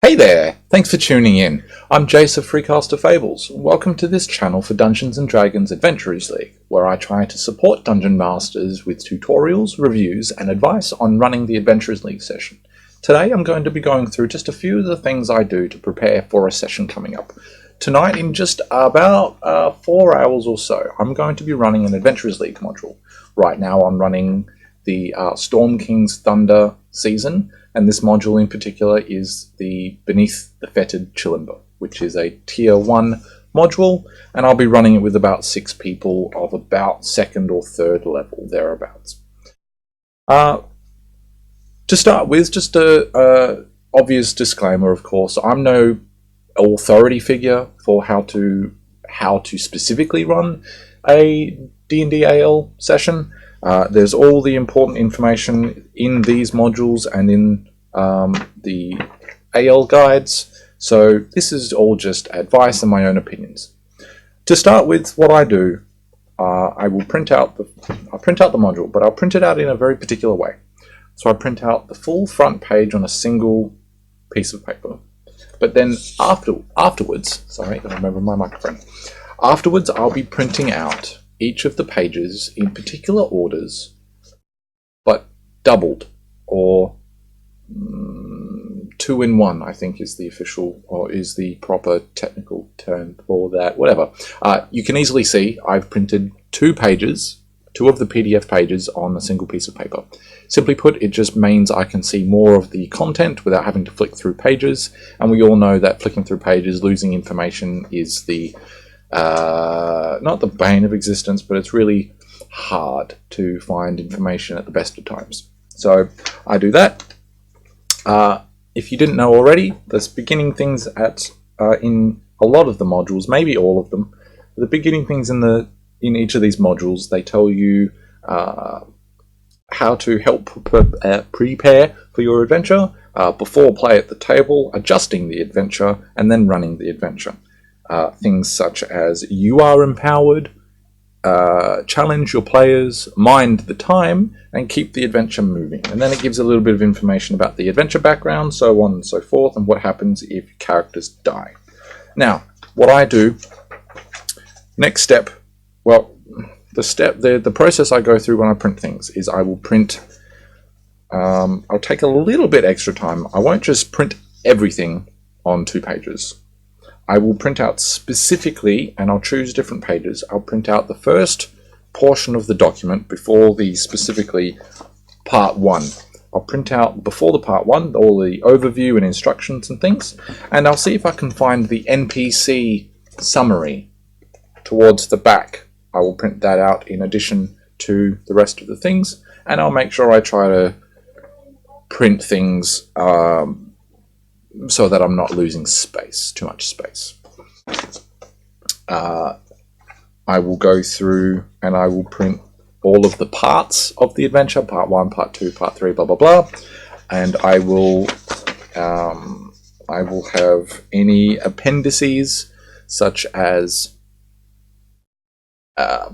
Hey there! Thanks for tuning in. I'm Jace of Freecaster Fables. Welcome to this channel for Dungeons & Dragons Adventurers League, where I try to support Dungeon Masters with tutorials, reviews, and advice on running the Adventurers League session. Today I'm going to be going through just a few of the things I do to prepare for a session coming up. Tonight, in just about 4 hours or so, I'm going to be running an Adventurers League module. Right now I'm running the Storm King's Thunder season, and this module in particular is the Beneath the Fetid Chilimber, which is a tier 1 module, and I'll be running it with about 6 people of about 2nd or 3rd level, thereabouts. To start with, just a obvious disclaimer, of course, I'm no authority figure for how to specifically run a D&D AL session. There's all the important information in these modules and in the AL guides, so this is all just advice and my own opinions. To start with, what I do, I will print out the module, but I'll print it out in a very particular way. So I print out the full front page on a single piece of paper, but then afterwards, sorry, I gotta remember my microphone. Afterwards, I'll be printing out each of the pages in particular orders, but doubled, or 2 in 1, I think is the official, or is the proper technical term for that, whatever. You can easily see I've printed 2 of the PDF pages on a single piece of paper. Simply put, it just means I can see more of the content without having to flick through pages, and we all know that flicking through pages, losing information is the not the bane of existence, but it's really hard to find information at the best of times. So I do that. If you didn't know already, there's beginning things in a lot of the modules, maybe all of them. The beginning things in each of these modules, they tell you how to help prepare for your adventure, before play at the table, adjusting the adventure, and then running the adventure. Things such as you are empowered, challenge your players, mind the time, and keep the adventure moving. And then it gives a little bit of information about the adventure background, so on and so forth, and what happens if characters die. Now, what I do, next step, well, the process I go through when I print things is I will print, I'll take a little bit extra time. I won't just print everything on 2 pages. I will print out specifically, and I'll choose different pages. I'll print out the first portion of the document before the specifically part 1. I'll print out before the part 1 all the overview and instructions and things, and I'll see if I can find the NPC summary towards the back. I will print that out in addition to the rest of the things, and I'll make sure I try to print things so that I'm not losing too much space. I will go through and I will print all of the parts of the adventure, part 1, part 2, part 3, blah blah blah, and I will have any appendices such as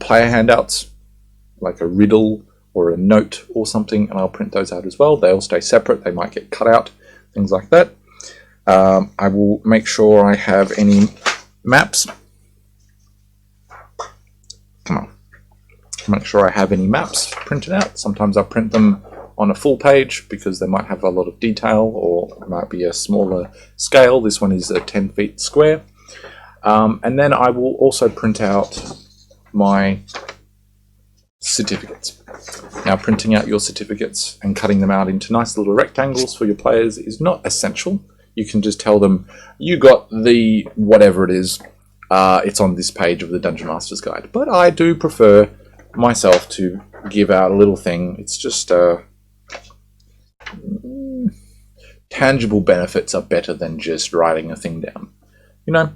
player handouts, like a riddle or a note or something, and I'll print those out as well. They'll stay separate, they might get cut out, things like that. I will make sure I have any maps. Come on. Make sure I have any maps printed out. Sometimes I print them on a full page because they might have a lot of detail, or it might be a smaller scale. This one is 10 feet square. And then I will also print out my certificates. Now, printing out your certificates and cutting them out into nice little rectangles for your players is not essential. You can just tell them, you got the whatever it is, it's on this page of the Dungeon Master's Guide. But I do prefer myself to give out a little thing. It's just tangible benefits are better than just writing a thing down. You know,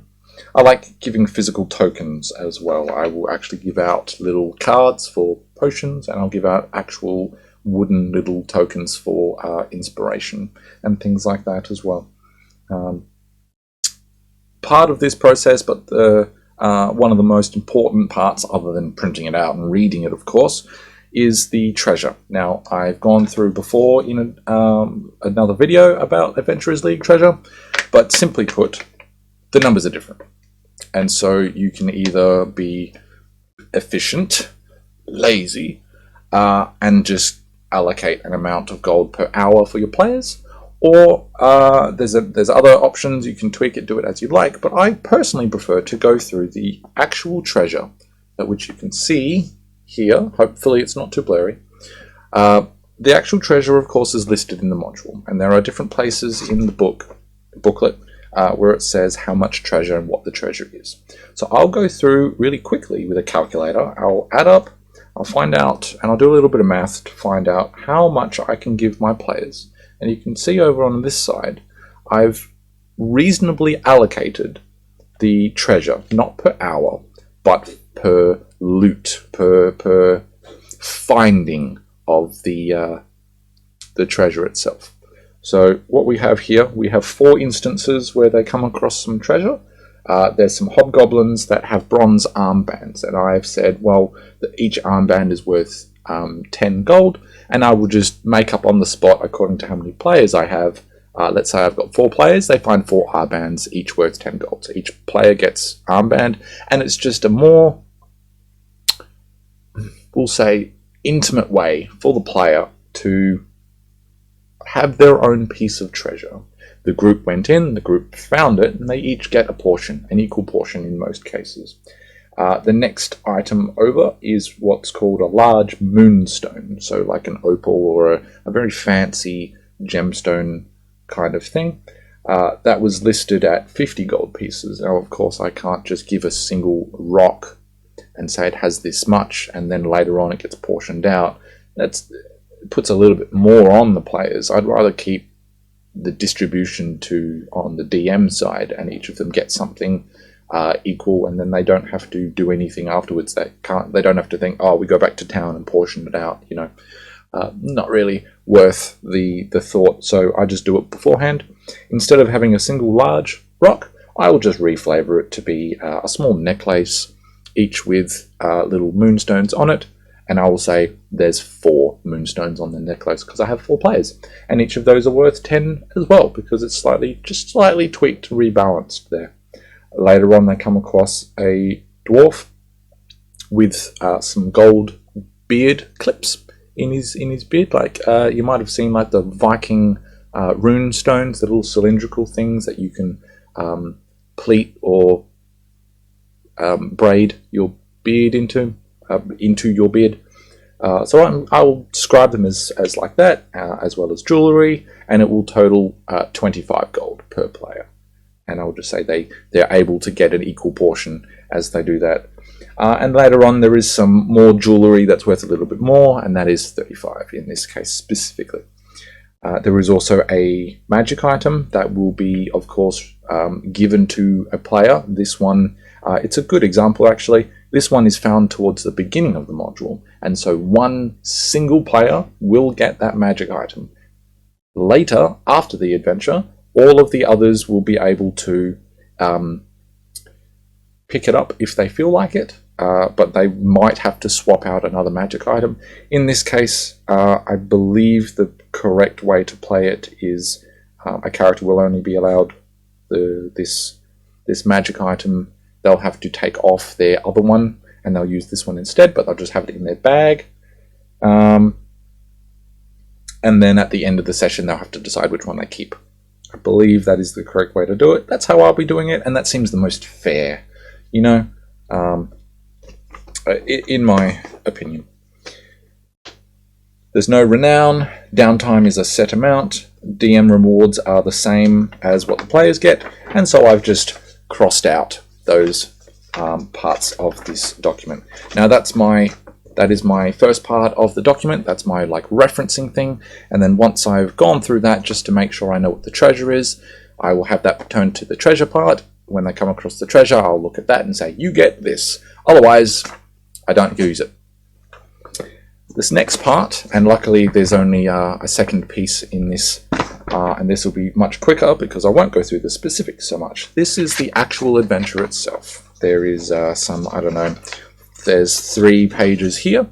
I like giving physical tokens as well. I will actually give out little cards for potions, and I'll give out actual wooden little tokens for inspiration and things like that as well. Part of this process, but one of the most important parts, other than printing it out and reading it, of course, is the treasure. Now, I've gone through before in another video about Adventurers League treasure, But simply put, the numbers are different. And so you can either be efficient, lazy, and just allocate an amount of gold per hour for your players, or there's other options. You can tweak it, do it as you like, but I personally prefer to go through the actual treasure, which you can see here. Hopefully it's not too blurry. The actual treasure, of course, is listed in the module, and there are different places in the booklet where it says how much treasure and what the treasure is. So I'll go through really quickly with a calculator. I'll add up, I'll find out, and I'll do a little bit of math to find out how much I can give my players. And you can see over on this side, I've reasonably allocated the treasure, not per hour, but per loot, per finding of the treasure itself. So what we have here, we have 4 instances where they come across some treasure. There's some hobgoblins that have bronze armbands, and I've said, well, that each armband is worth 10 gold, and I will just make up on the spot according to how many players I have. Let's say I've got 4 players, they find 4 armbands, each worth 10 gold. So each player gets armband, and it's just a more, we'll say, intimate way for the player to have their own piece of treasure. The group went in, the group found it, and they each get a portion, an equal portion in most cases. The next item over is what's called a large moonstone, so like an opal or a very fancy gemstone kind of thing. That was listed at 50 gold pieces. Now, of course, I can't just give a single rock and say it has this much, and then later on it gets portioned out. It puts a little bit more on the players. I'd rather keep the distribution on the DM side, and each of them get something equal, and then they don't have to do anything afterwards. They don't have to think, oh, we go back to town and portion it out. Not really worth the thought. So I just do it beforehand. Instead of having a single large rock, I will just reflavor it to be a small necklace, each with little moonstones on it. And I will say there's 4 moonstones on the necklace because I have 4 players, and each of those are worth 10 as well because it's just slightly tweaked, rebalanced there. Later on, they come across a dwarf with some gold beard clips in his beard, like you might have seen, like the Viking rune stones, the little cylindrical things that you can pleat or braid your beard into your beard. So I'll describe them as like that, as well as jewellery, and it will total 25 gold per player. And I'll just say they're able to get an equal portion as they do that. And later on there is some more jewellery that's worth a little bit more, and that is 35 in this case specifically. There is also a magic item that will be, of course, given to a player. This one, it's a good example actually. This one is found towards the beginning of the module, and so one single player will get that magic item. Later, after the adventure, all of the others will be able to pick it up if they feel like it, but they might have to swap out another magic item. In this case, I believe the correct way to play it is a character will only be allowed this magic item. They'll have to take off their other one, and they'll use this one instead, but they'll just have it in their bag. And then at the end of the session, they'll have to decide which one they keep. I believe that is the correct way to do it. That's how I'll be doing it, and that seems the most fair, in my opinion. There's no renown, downtime is a set amount, DM rewards are the same as what the players get, and so I've just crossed out those parts of this document. Now that is my first part of the document. That's my referencing thing, and then once I've gone through that just to make sure I know what the treasure is, I will have that returned to the treasure part. When they come across the treasure, I'll look at that and say, you get this, otherwise I don't use it. This next part, and luckily there's only a second piece in this, and this will be much quicker because I won't go through the specifics so much. This is the actual adventure itself. There is there's 3 pages here,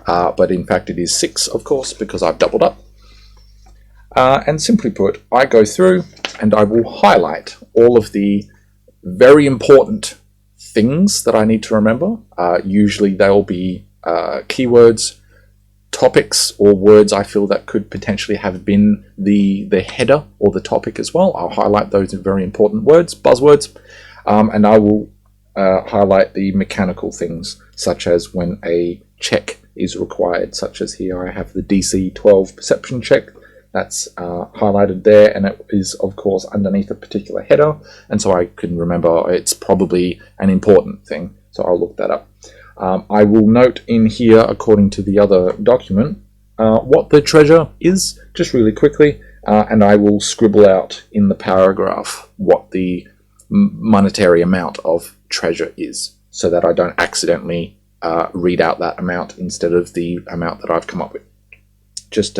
but in fact it is 6, of course, because I've doubled up. And simply put, I go through and I will highlight all of the very important things that I need to remember. Usually they'll be keywords, topics, or words I feel that could potentially have been the header or the topic as well. I'll highlight those very important words, buzzwords, and I will highlight the mechanical things, such as when a check is required, such as here I have the DC 12 perception check. That's highlighted there, and it is of course underneath a particular header, and so I can remember it's probably an important thing, so I'll look that up. I will note in here, according to the other document, what the treasure is, just really quickly, and I will scribble out in the paragraph what the monetary amount of treasure is, so that I don't accidentally read out that amount instead of the amount that I've come up with. Just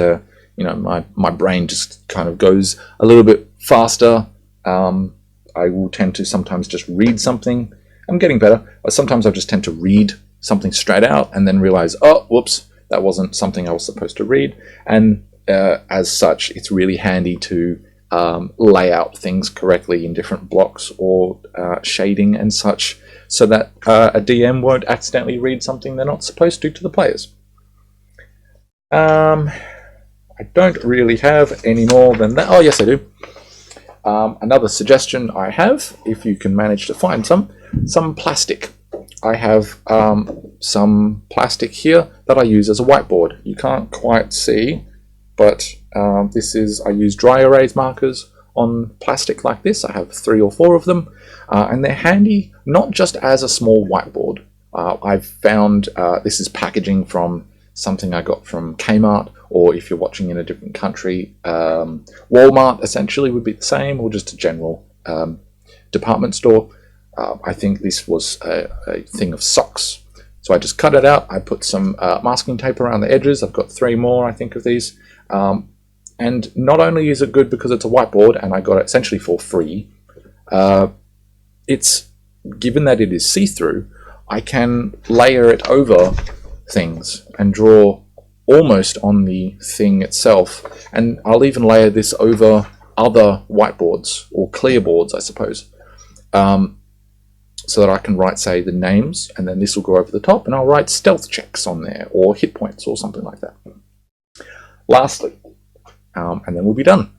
you know, my brain just kind of goes a little bit faster. I will tend to sometimes just read something. I'm getting better. Sometimes I just tend to read something straight out and then realize, oh, whoops, that wasn't something I was supposed to read. And as such, it's really handy to lay out things correctly in different blocks or shading and such, so that a DM won't accidentally read something they're not supposed to the players. I don't really have any more than that. Oh, yes, I do. Another suggestion I have, if you can manage to find some plastic. I have some plastic here that I use as a whiteboard. You can't quite see, but this is, I use dry erase markers on plastic like this. I have 3 or 4 of them, and they're handy not just as a small whiteboard. I've found this is packaging from something I got from Kmart, or if you're watching in a different country, Walmart essentially would be the same, or just a general department store. I think this was a thing of socks. So I just cut it out, I put some masking tape around the edges. I've got 3 more, I think, of these. And not only is it good because it's a whiteboard and I got it essentially for free, it's, given that it is see-through, I can layer it over things and draw almost on the thing itself. And I'll even layer this over other whiteboards, or clear boards, I suppose. So that I can write, say, the names, and then this will go over the top, and I'll write stealth checks on there, or hit points, or something like that. Lastly, and then we'll be done.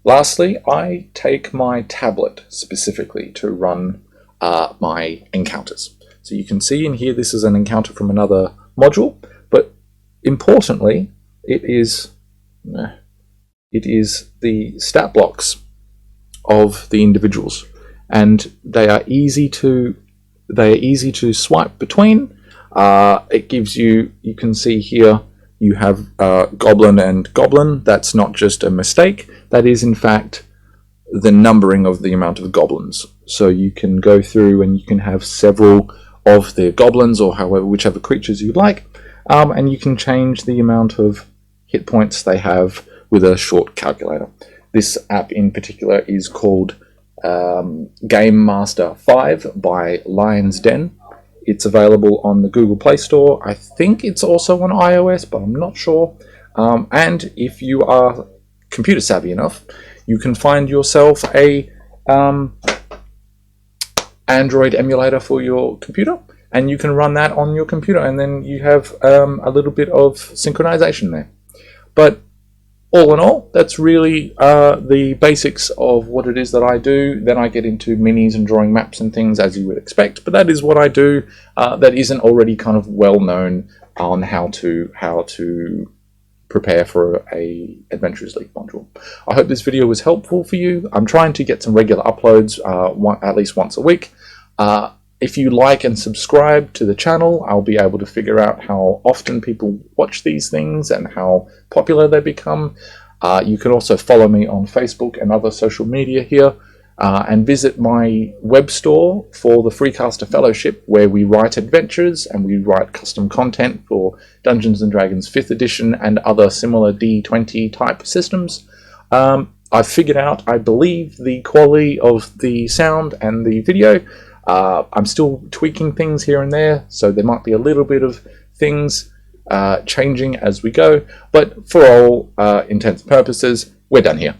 Lastly, I take my tablet specifically to run my encounters. So you can see in here, this is an encounter from another module, but importantly, it is the stat blocks of the individuals. And they are easy to swipe between. It gives you, you can see here, you have goblin and goblin. That's not just a mistake. That is in fact the numbering of the amount of goblins. So you can go through and you can have several of the goblins, or however, whichever creatures you like, and you can change the amount of hit points they have with a short calculator. This app in particular is called Game Master 5 by Lion's Den. It's available on the Google Play Store. I think it's also on iOS, but I'm not sure. And if you are computer savvy enough, you can find yourself a Android emulator for your computer, and you can run that on your computer, and then you have a little bit of synchronization there. But all in all, that's really the basics of what it is that I do. Then I get into minis and drawing maps and things, as you would expect, but that is what I do that isn't already kind of well known on how to prepare for a Adventurers League module. I hope this video was helpful for you. I'm trying to get some regular uploads at least once a week. If you like and subscribe to the channel, I'll be able to figure out how often people watch these things and how popular they become. You can also follow me on Facebook and other social media here, and visit my web store for the Freecaster Fellowship, where we write adventures and we write custom content for Dungeons & Dragons 5th edition and other similar D20 type systems. I've figured out, I believe, the quality of the sound and the video. I'm still tweaking things here and there, so there might be a little bit of things changing as we go, but for all intents and purposes, we're done here.